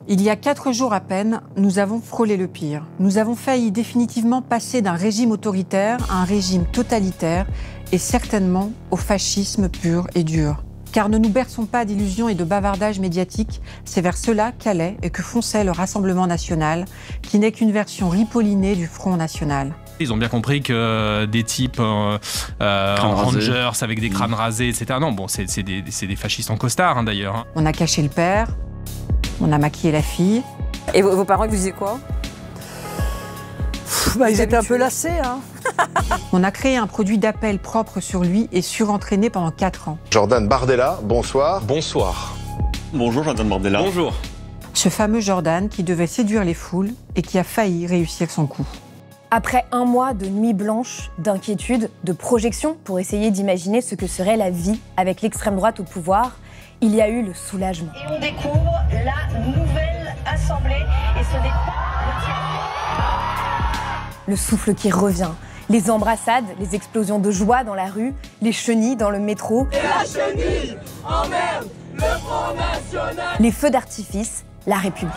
Il y a 4 jours à peine, nous avons frôlé le pire. Nous avons failli définitivement passer d'un régime autoritaire à un régime totalitaire et certainement au fascisme pur et dur. Car ne nous berçons pas d'illusions et de bavardages médiatiques, c'est vers cela qu'allait et que fonçait le Rassemblement national, qui n'est qu'une version ripollinée du Front national. Ils ont bien compris que des types en rangers avec des crânes rasés, etc. Non, bon, c'est des fascistes en costard, hein, d'ailleurs. Hein. On a caché le père, on a maquillé la fille. Et vos parents, ils vous disaient quoi? Ils étaient un peu lassés, hein. On a créé un produit d'appel propre sur lui et surentraîné pendant 4 ans. Jordan Bardella, bonsoir. Bonsoir. Bonjour Jordan Bardella. Bonjour. Ce fameux Jordan qui devait séduire les foules et qui a failli réussir son coup. Après un mois de nuit blanche, d'inquiétude, de projection pour essayer d'imaginer ce que serait la vie avec l'extrême droite au pouvoir, il y a eu le soulagement. Et on découvre la nouvelle assemblée et ce n'est pas le souffle qui revient, les embrassades, les explosions de joie dans la rue, les chenilles dans le métro. Et la chenille emmerde le Front National. Les feux d'artifice, la République.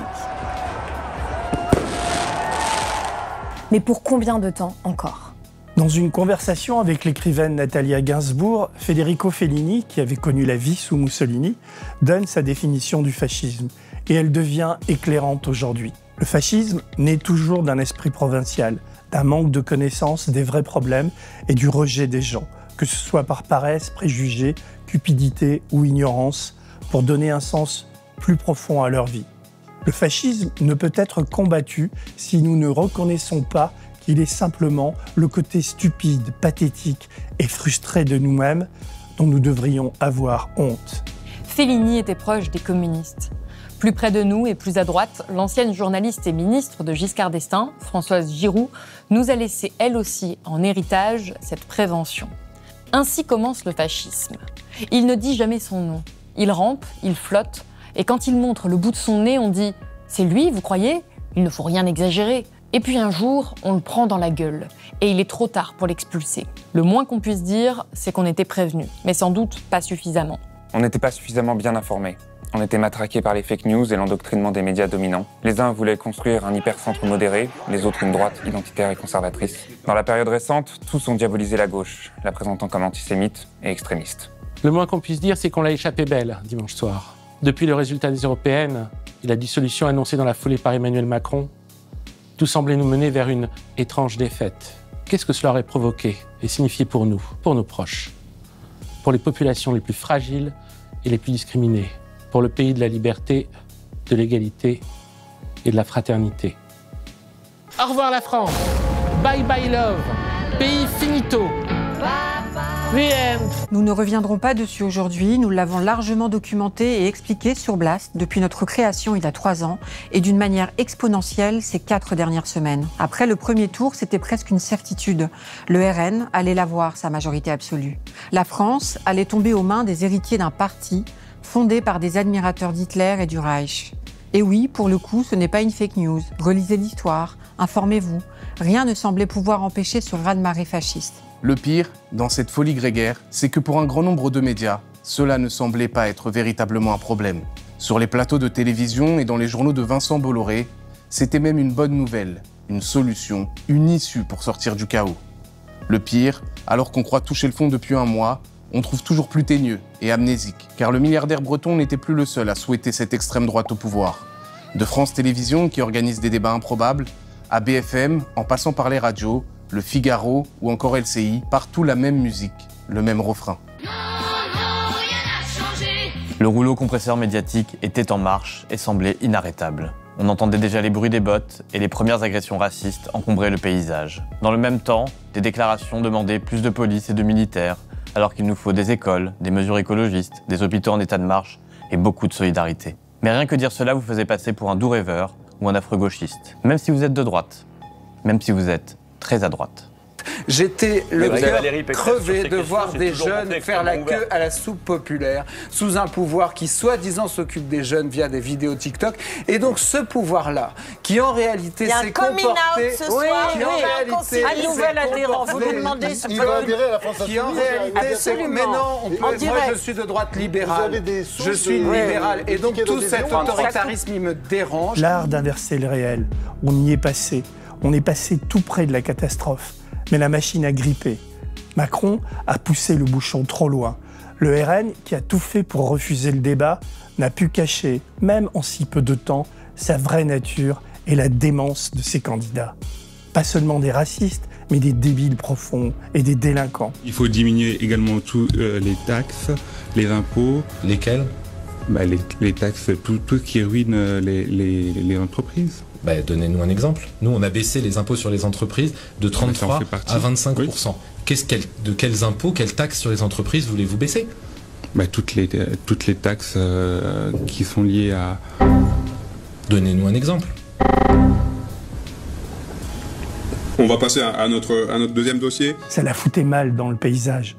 Mais pour combien de temps encore? Dans une conversation avec l'écrivaine Natalia Gainsbourg, Federico Fellini, qui avait connu la vie sous Mussolini, donne sa définition du fascisme. Et elle devient éclairante aujourd'hui. Le fascisme naît toujours d'un esprit provincial, d'un manque de connaissance des vrais problèmes et du rejet des gens, que ce soit par paresse, préjugés, cupidité ou ignorance, pour donner un sens plus profond à leur vie. Le fascisme ne peut être combattu si nous ne reconnaissons pas qu'il est simplement le côté stupide, pathétique et frustré de nous-mêmes dont nous devrions avoir honte. Fellini était proche des communistes. Plus près de nous et plus à droite, l'ancienne journaliste et ministre de Giscard d'Estaing, Françoise Giroud, nous a laissé elle aussi en héritage cette prévention. Ainsi commence le fascisme. Il ne dit jamais son nom. Il rampe, il flotte, et quand il montre le bout de son nez, on dit « C'est lui, vous croyez ? Il ne faut rien exagérer ». Et puis un jour, on le prend dans la gueule, et il est trop tard pour l'expulser. Le moins qu'on puisse dire, c'est qu'on était prévenu, mais sans doute pas suffisamment. On n'était pas suffisamment bien informés. On était matraqués par les fake news et l'endoctrinement des médias dominants. Les uns voulaient construire un hypercentre modéré, les autres une droite identitaire et conservatrice. Dans la période récente, tous ont diabolisé la gauche, la présentant comme antisémite et extrémiste. Le moins qu'on puisse dire, c'est qu'on l'a échappé belle dimanche soir. Depuis le résultat des européennes et la dissolution annoncée dans la foulée par Emmanuel Macron, tout semblait nous mener vers une étrange défaite. Qu'est-ce que cela aurait provoqué et signifié pour nous, pour nos proches, pour les populations les plus fragiles et les plus discriminées, pour le pays de la liberté, de l'égalité et de la fraternité. Au revoir la France. Bye bye love. Pays finito. Nous ne reviendrons pas dessus aujourd'hui, nous l'avons largement documenté et expliqué sur Blast depuis notre création il y a 3 ans et d'une manière exponentielle ces 4 dernières semaines. Après le premier tour, c'était presque une certitude. Le RN allait l'avoir, sa majorité absolue. La France allait tomber aux mains des héritiers d'un parti fondé par des admirateurs d'Hitler et du Reich. Et oui, pour le coup, ce n'est pas une fake news. Relisez l'histoire, informez-vous. Rien ne semblait pouvoir empêcher ce raz-de-marée fasciste. Le pire, dans cette folie grégaire, c'est que pour un grand nombre de médias, cela ne semblait pas être véritablement un problème. Sur les plateaux de télévision et dans les journaux de Vincent Bolloré, c'était même une bonne nouvelle, une solution, une issue pour sortir du chaos. Le pire, alors qu'on croit toucher le fond depuis un mois, on trouve toujours plus teigneux et amnésique, car le milliardaire breton n'était plus le seul à souhaiter cette extrême droite au pouvoir. De France Télévisions, qui organise des débats improbables, à BFM, en passant par les radios, Le Figaro ou encore LCI, partout la même musique, le même refrain. Le rouleau compresseur médiatique était en marche et semblait inarrêtable. On entendait déjà les bruits des bottes et les premières agressions racistes encombraient le paysage. Dans le même temps, des déclarations demandaient plus de police et de militaires, alors qu'il nous faut des écoles, des mesures écologistes, des hôpitaux en état de marche et beaucoup de solidarité. Mais rien que dire cela vous faisait passer pour un doux rêveur ou un affreux gauchiste. Même si vous êtes de droite, même si vous êtes très à droite. J'étais le cœur crevé de voir des jeunes faire la queue à la soupe populaire sous un pouvoir qui soi-disant s'occupe des jeunes via des vidéos TikTok. Et donc ce pouvoir-là, qui en réalité s'est comporté... Qui en réalité s'est... Mais non, moi je suis de droite libérale. Je suis libéral. Et donc tout cet autoritarisme, il me dérange. L'art d'inverser le réel. On y est passé. On est passé tout près de la catastrophe. Mais la machine a grippé. Macron a poussé le bouchon trop loin. Le RN, qui a tout fait pour refuser le débat, n'a pu cacher, même en si peu de temps, sa vraie nature et la démence de ses candidats. Pas seulement des racistes, mais des débiles profonds et des délinquants. Il faut diminuer également tous les taxes, les impôts. Lesquels ? Les taxes, tout ce qui ruine les entreprises. Donnez-nous un exemple. Nous, on a baissé les impôts sur les entreprises de 33 à 25%. Oui. De quels impôts, quelles taxes sur les entreprises voulez-vous baisser ? Toutes les taxes qui sont liées à... Donnez-nous un exemple. On va passer à notre deuxième dossier. Ça la foutait mal dans le paysage.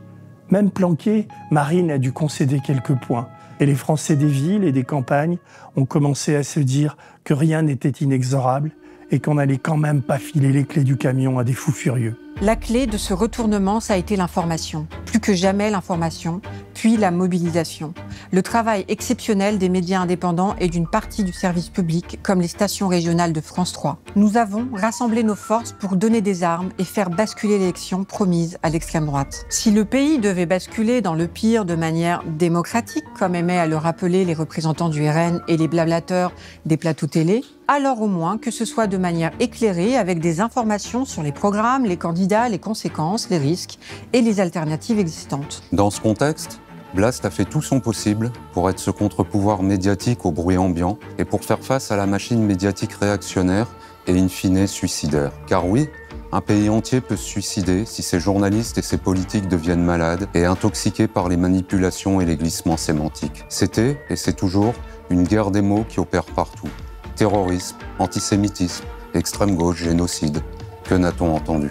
Même planquée, Marine a dû concéder quelques points. Et les Français des villes et des campagnes ont commencé à se dire que rien n'était inexorable et qu'on n'allait quand même pas filer les clés du camion à des fous furieux. La clé de ce retournement, ça a été l'information. Plus que jamais l'information, puis la mobilisation. Le travail exceptionnel des médias indépendants et d'une partie du service public, comme les stations régionales de France 3. Nous avons rassemblé nos forces pour donner des armes et faire basculer l'élection promise à l'extrême droite. Si le pays devait basculer dans le pire de manière démocratique, comme aimaient à le rappeler les représentants du RN et les blablateurs des plateaux télé, alors au moins que ce soit de manière éclairée avec des informations sur les programmes, les candidats, les conséquences, les risques et les alternatives existantes. Dans ce contexte, Blast a fait tout son possible pour être ce contre-pouvoir médiatique au bruit ambiant et pour faire face à la machine médiatique réactionnaire et in fine suicidaire. Car oui, un pays entier peut se suicider si ses journalistes et ses politiques deviennent malades et intoxiqués par les manipulations et les glissements sémantiques. C'était, et c'est toujours, une guerre des mots qui opère partout. Terrorisme, antisémitisme, extrême gauche, génocide. Que n'a-t-on entendu ?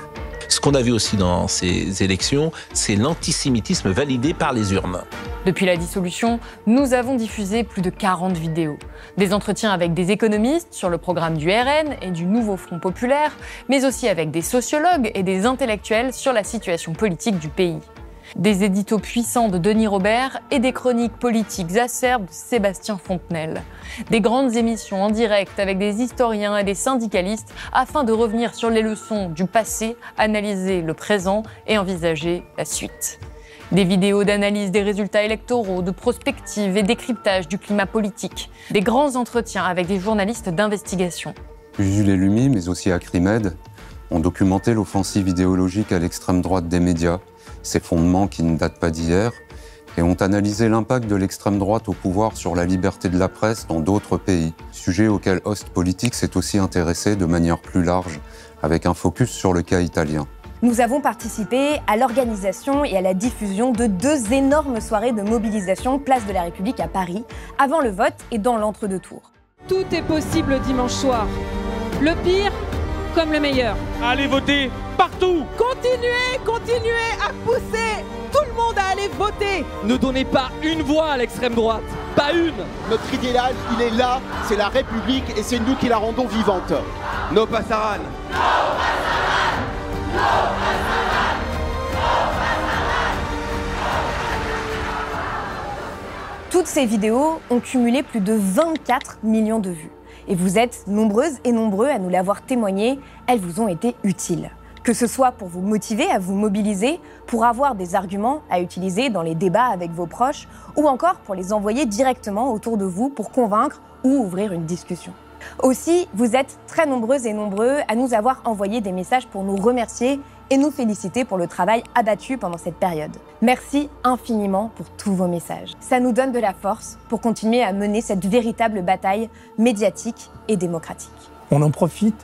Ce qu'on a vu aussi dans ces élections, c'est l'antisémitisme validé par les urnes. Depuis la dissolution, nous avons diffusé plus de 40 vidéos. Des entretiens avec des économistes sur le programme du RN et du Nouveau Front Populaire, mais aussi avec des sociologues et des intellectuels sur la situation politique du pays. Des éditos puissants de Denis Robert et des chroniques politiques acerbes de Sébastien Fontenelle. Des grandes émissions en direct avec des historiens et des syndicalistes afin de revenir sur les leçons du passé, analyser le présent et envisager la suite. Des vidéos d'analyse des résultats électoraux, de prospective et décryptage du climat politique. Des grands entretiens avec des journalistes d'investigation. Usul et Lumi, mais aussi Acrimed, ont documenté l'offensive idéologique à l'extrême droite des médias, ses fondements qui ne datent pas d'hier, et ont analysé l'impact de l'extrême droite au pouvoir sur la liberté de la presse dans d'autres pays, sujet auquel Host Politique s'est aussi intéressé de manière plus large, avec un focus sur le cas italien. Nous avons participé à l'organisation et à la diffusion de 2 énormes soirées de mobilisation Place de la République à Paris, avant le vote et dans l'entre-deux-tours. Tout est possible dimanche soir. Le pire comme le meilleur. Allez voter partout. Continuez à pousser tout le monde à aller voter. Ne donnez pas une voix à l'extrême droite, pas une. Notre idéal, il est là, c'est la République et c'est nous qui la rendons vivante. No pasaran. Toutes ces vidéos ont cumulé plus de 24 millions de vues. Et vous êtes nombreuses et nombreux à nous l'avoir témoigné, elles vous ont été utiles. Que ce soit pour vous motiver à vous mobiliser, pour avoir des arguments à utiliser dans les débats avec vos proches, ou encore pour les envoyer directement autour de vous pour convaincre ou ouvrir une discussion. Aussi, vous êtes très nombreuses et nombreux à nous avoir envoyé des messages pour nous remercier et nous féliciter pour le travail abattu pendant cette période. Merci infiniment pour tous vos messages. Ça nous donne de la force pour continuer à mener cette véritable bataille médiatique et démocratique. On en profite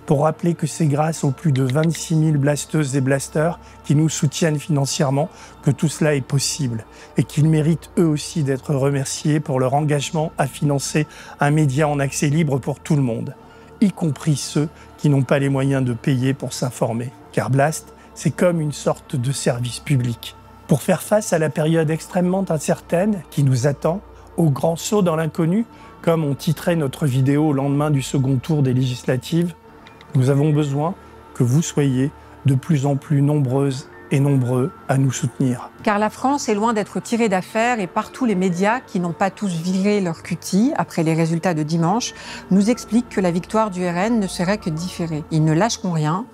pour rappeler que c'est grâce aux plus de 26 000 blasteuses et blasteurs qui nous soutiennent financièrement que tout cela est possible et qu'ils méritent eux aussi d'être remerciés pour leur engagement à financer un média en accès libre pour tout le monde, y compris ceux qui n'ont pas les moyens de payer pour s'informer. Car Blast, c'est comme une sorte de service public. Pour faire face à la période extrêmement incertaine qui nous attend, au grand saut dans l'inconnu, comme on titrait notre vidéo au lendemain du second tour des législatives, nous avons besoin que vous soyez de plus en plus nombreuses et nombreux à nous soutenir. Car la France est loin d'être tirée d'affaire et partout les médias, qui n'ont pas tous viré leur cutie après les résultats de dimanche, nous expliquent que la victoire du RN ne serait que différée. Ils ne lâcheront rien,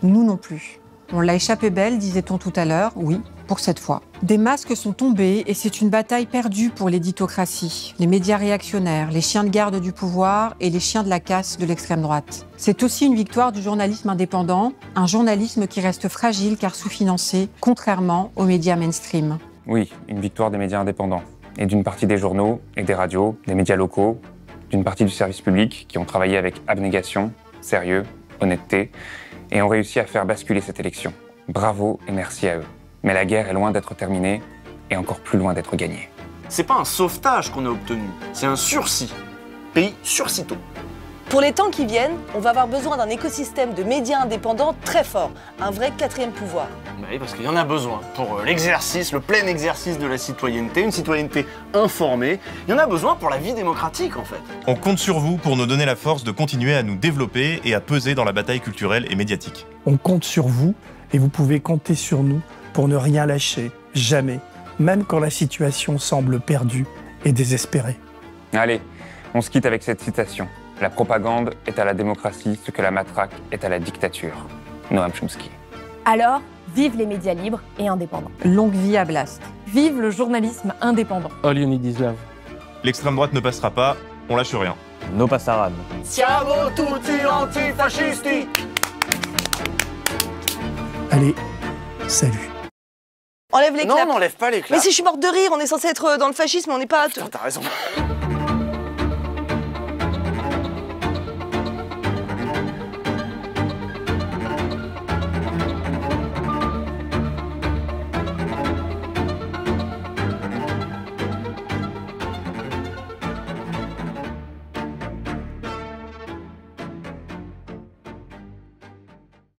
nous non plus. On l'a échappé belle, disait-on tout à l'heure, oui, pour cette fois. Des masques sont tombés et c'est une bataille perdue pour l'éditocratie, les médias réactionnaires, les chiens de garde du pouvoir et les chiens de la casse de l'extrême droite. C'est aussi une victoire du journalisme indépendant, un journalisme qui reste fragile car sous-financé, contrairement aux médias mainstream. Oui, une victoire des médias indépendants, et d'une partie des journaux et des radios, des médias locaux, d'une partie du service public qui ont travaillé avec abnégation, sérieux, honnêteté, et ont réussi à faire basculer cette élection. Bravo et merci à eux. Mais la guerre est loin d'être terminée et encore plus loin d'être gagnée. C'est pas un sauvetage qu'on a obtenu, c'est un sursis. Pays sursitôt. Pour les temps qui viennent, on va avoir besoin d'un écosystème de médias indépendants très fort, un vrai quatrième pouvoir. Bah oui, parce qu'il y en a besoin pour l'exercice, le plein exercice de la citoyenneté, une citoyenneté informée. Il y en a besoin pour la vie démocratique en fait. On compte sur vous pour nous donner la force de continuer à nous développer et à peser dans la bataille culturelle et médiatique. On compte sur vous et vous pouvez compter sur nous pour ne rien lâcher, jamais, même quand la situation semble perdue et désespérée. Allez, on se quitte avec cette citation. La propagande est à la démocratie ce que la matraque est à la dictature. Noam Chomsky. Alors, vive les médias libres et indépendants. Longue vie à Blast. Vive le journalisme indépendant. All you need is love. L'extrême droite ne passera pas, on lâche rien. No passaran. Siamo tutti antifascisti. Allez, salut. Enlève les claps. Non, on n'enlève pas les claps. Mais si je suis morte de rire, on est censé être dans le fascisme, on n'est pas... Putain, t'as raison.